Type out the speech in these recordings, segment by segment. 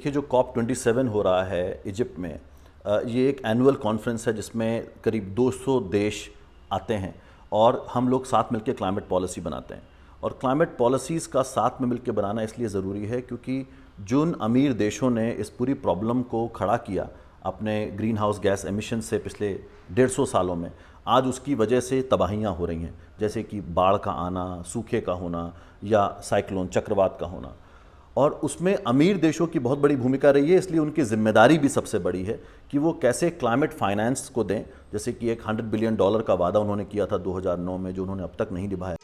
देखिए, जो COP27 हो रहा है इजिप्ट में, ये एक एनुअल कॉन्फ्रेंस है जिसमें करीब 200 देश आते हैं और हम लोग साथ मिलकर क्लाइमेट पॉलिसी बनाते हैं। और क्लाइमेट पॉलिसीज़ का साथ में मिलकर बनाना इसलिए ज़रूरी है क्योंकि जिन अमीर देशों ने इस पूरी प्रॉब्लम को खड़ा किया अपने ग्रीन हाउस गैस एमिशन से पिछले 150 सालों में, आज उसकी वजह से तबाहियाँ हो रही हैं, जैसे कि बाढ़ का आना, सूखे का होना या साइक्लोन चक्रवात का होना। और उसमें अमीर देशों की बहुत बड़ी भूमिका रही है, इसलिए उनकी जिम्मेदारी भी सबसे बड़ी है कि वो कैसे क्लाइमेट फाइनेंस को दें। जैसे कि एक $100 बिलियन का वादा उन्होंने किया था 2009 में, जो उन्होंने अब तक नहीं निभाया।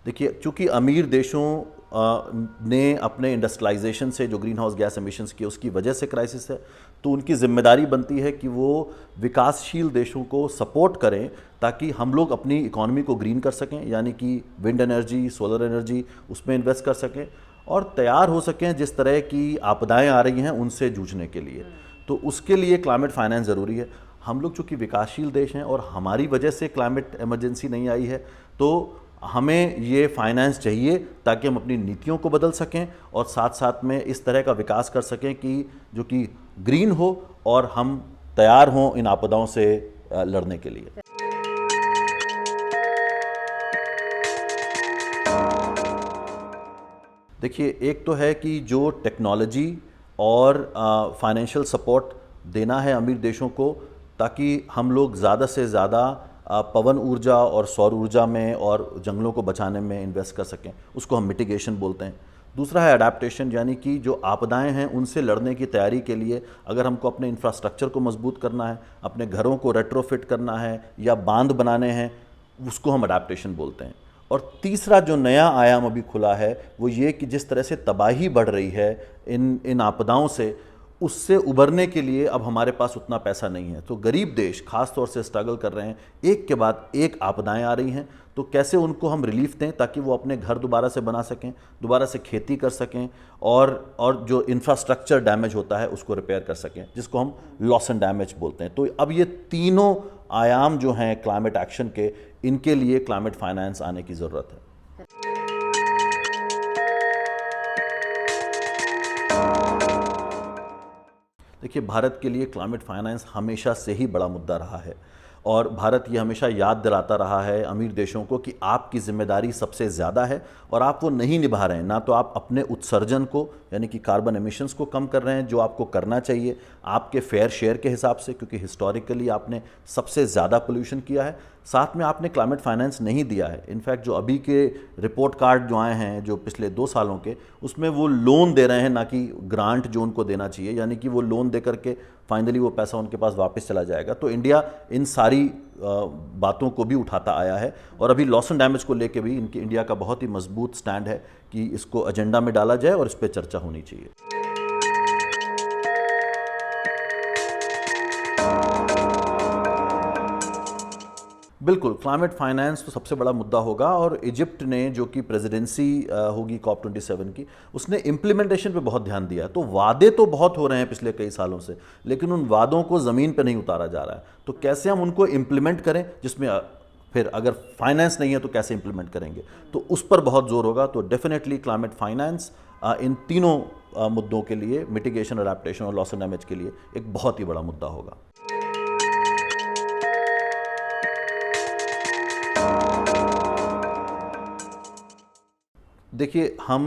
देखिए, चूंकि अमीर देशों ने अपने इंडस्ट्रियलाइजेशन से जो ग्रीन हाउस गैस एमिशंस किए उसकी वजह से क्राइसिस है, तो उनकी जिम्मेदारी बनती है कि वो विकासशील देशों को सपोर्ट करें ताकि हम लोग अपनी इकोनॉमी को ग्रीन कर सकें, यानी कि विंड एनर्जी, सोलर एनर्जी, उसमें इन्वेस्ट कर सकें और तैयार हो सकें जिस तरह की आपदाएं आ रही हैं उनसे जूझने के लिए। तो उसके लिए क्लाइमेट फाइनेंस ज़रूरी है। हम लोग चूँकि विकासशील देश हैं और हमारी वजह से क्लाइमेट इमरजेंसी नहीं आई है, तो हमें ये फाइनेंस चाहिए ताकि हम अपनी नीतियों को बदल सकें और साथ साथ में इस तरह का विकास कर सकें कि जो कि ग्रीन हो और हम तैयार हों इन आपदाओं से लड़ने के लिए। देखिए, एक तो है कि जो टेक्नोलॉजी और फाइनेंशियल सपोर्ट देना है अमीर देशों को ताकि हम लोग ज़्यादा से ज़्यादा पवन ऊर्जा और सौर ऊर्जा में और जंगलों को बचाने में इन्वेस्ट कर सकें, उसको हम मिटिगेशन बोलते हैं। दूसरा है अडेप्टेशन, यानी कि जो आपदाएं हैं उनसे लड़ने की तैयारी के लिए अगर हमको अपने इंफ्रास्ट्रक्चर को मजबूत करना है, अपने घरों को रेट्रोफिट करना है या बांध बनाने हैं, उसको हम अडेप्टेशन बोलते हैं। और तीसरा जो नया आयाम अभी खुला है वो ये कि जिस तरह से तबाही बढ़ रही है इन आपदाओं से, उससे उबरने के लिए अब हमारे पास उतना पैसा नहीं है। तो गरीब देश खास तौर से स्ट्रगल कर रहे हैं, एक के बाद एक आपदाएं आ रही हैं, तो कैसे उनको हम रिलीफ दें ताकि वो अपने घर दोबारा से बना सकें, दोबारा से खेती कर सकें और जो इंफ्रास्ट्रक्चर डैमेज होता है उसको रिपेयर कर सकें, जिसको हम लॉस एंड डैमेज बोलते हैं। तो अब ये तीनों आयाम जो हैं क्लाइमेट एक्शन के, इनके लिए क्लाइमेट फाइनेंस आने की ज़रूरत है। देखिए, भारत के लिए क्लाइमेट फाइनेंस हमेशा से ही बड़ा मुद्दा रहा है और भारत ये हमेशा याद दिलाता रहा है अमीर देशों को कि आपकी जिम्मेदारी सबसे ज़्यादा है और आप वो नहीं निभा रहे हैं। ना तो आप अपने उत्सर्जन को, यानी कि कार्बन एमिशंस को कम कर रहे हैं जो आपको करना चाहिए आपके फेयर शेयर के हिसाब से, क्योंकि हिस्टोरिकली आपने सबसे ज़्यादा पोल्यूशन किया है। साथ में आपने क्लाइमेट फाइनेंस नहीं दिया है। इनफैक्ट जो अभी के रिपोर्ट कार्ड जो आए हैं जो पिछले 2 सालों के, उसमें वो लोन दे रहे हैं, ना कि ग्रांट जो उनको देना चाहिए, यानी कि वो लोन दे करके फाइनली वो पैसा उनके पास वापस चला जाएगा। तो इंडिया इन सारी बातों को भी उठाता आया है और अभी लॉस एंड डैमेज को लेके भी इंडिया का बहुत ही मजबूत स्टैंड है कि इसको एजेंडा में डाला जाए और इस पर चर्चा होनी चाहिए। बिल्कुल, क्लाइमेट फाइनेंस तो सबसे बड़ा मुद्दा होगा और इजिप्ट ने, जो कि प्रेसिडेंसी होगी COP27 की, उसने इम्प्लीमेंटेशन पे बहुत ध्यान दिया। तो वादे तो बहुत हो रहे हैं पिछले कई सालों से, लेकिन उन वादों को ज़मीन पे नहीं उतारा जा रहा है। तो कैसे हम उनको इम्प्लीमेंट करें, जिसमें फिर अगर फाइनेंस नहीं है तो कैसे इम्प्लीमेंट करेंगे, तो उस पर बहुत जोर होगा। तो डेफिनेटली क्लाइमेट फाइनेंस इन तीनों मुद्दों के लिए, मिटिगेशन, अडेप्टेशन और लॉस एंड डैमेज के लिए एक बहुत ही बड़ा मुद्दा होगा। देखिए, हम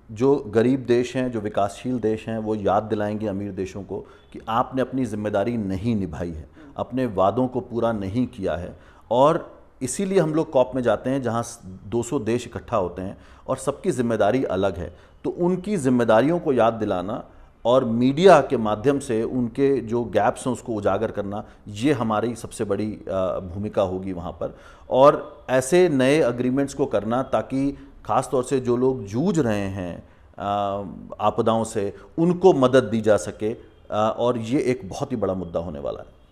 जो गरीब देश हैं, जो विकासशील देश हैं, वो याद दिलाएंगे अमीर देशों को कि आपने अपनी जिम्मेदारी नहीं निभाई है, अपने वादों को पूरा नहीं किया है। और इसीलिए हम लोग COP में जाते हैं जहां 200 देश इकट्ठा होते हैं और सबकी जिम्मेदारी अलग है। तो उनकी जिम्मेदारियों को याद दिलाना और मीडिया के माध्यम से उनके जो गैप्स हैं उसको उजागर करना, ये हमारी सबसे बड़ी भूमिका होगी वहाँ पर। और ऐसे नए अग्रीमेंट्स को करना ताकि ख़ास तौर से जो लोग जूझ रहे हैं आपदाओं से, उनको मदद दी जा सके और ये एक बहुत ही बड़ा मुद्दा होने वाला है।